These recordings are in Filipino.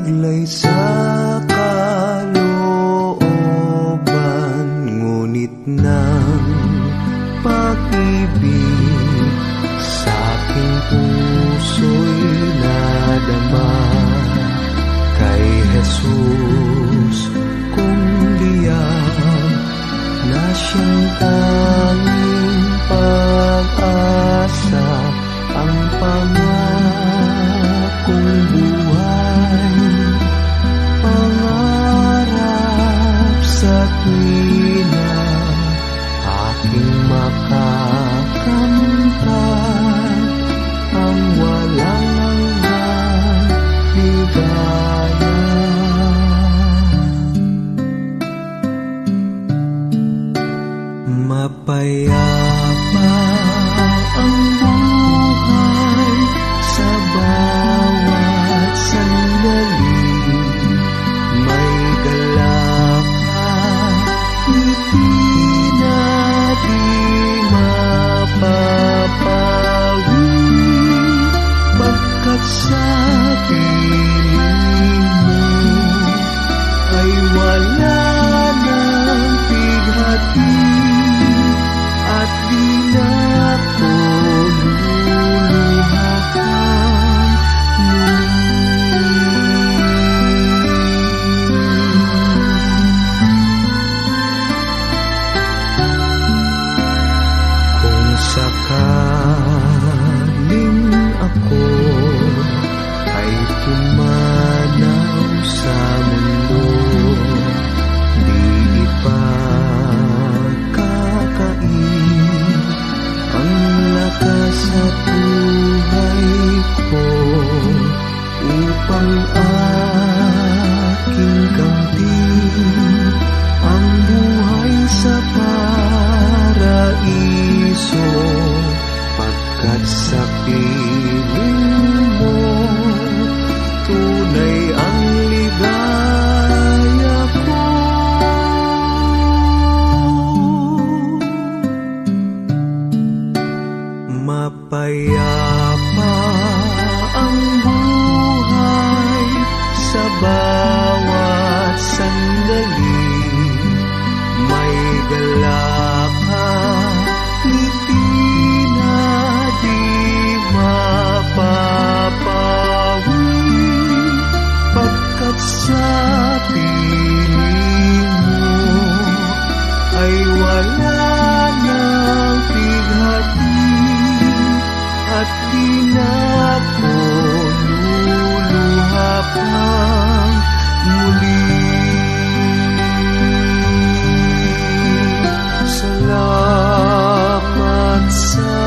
taglay sa kalooban, ngunit ng pag-ibig sa aking puso'y nadama. Kay Jesus kung liyab na siyang tanging pag-asa, ang pangakong buhay, pangarap sa tuwina aking makakamtan, ang walang hanggang ligaya. Mapayapa ang buhay sa bawat sandali, may galak at ngiti na di mapapawi, pagkat sa piling mo ay wala nang pighati, at di na ko luluhakan muli. Kung sakaling ako ay pumanaw sa mundo, di ipagkakain ang lakas at buhay ko, upang aking kamtin ang buhay sa paraiso, pagkat sa piling mo tunay ang ligaya ko. Mapayapa ang buhay sa bawat sandali, may galak at ngiti na di mapapawi, pagkat sa piling mo ay wala nang pighati, at di na ko luluhapang muli. Salamat sa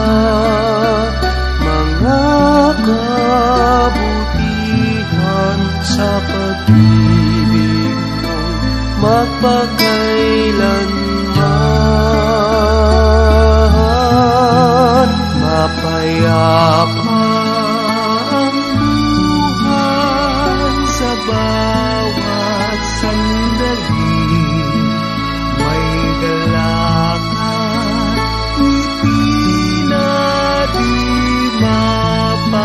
mga kabutihan, sa pag-ibig mo magpakailanman. Mapayapa ang buhay sa bawat sandali, may galak at ngiti na di mapapawi,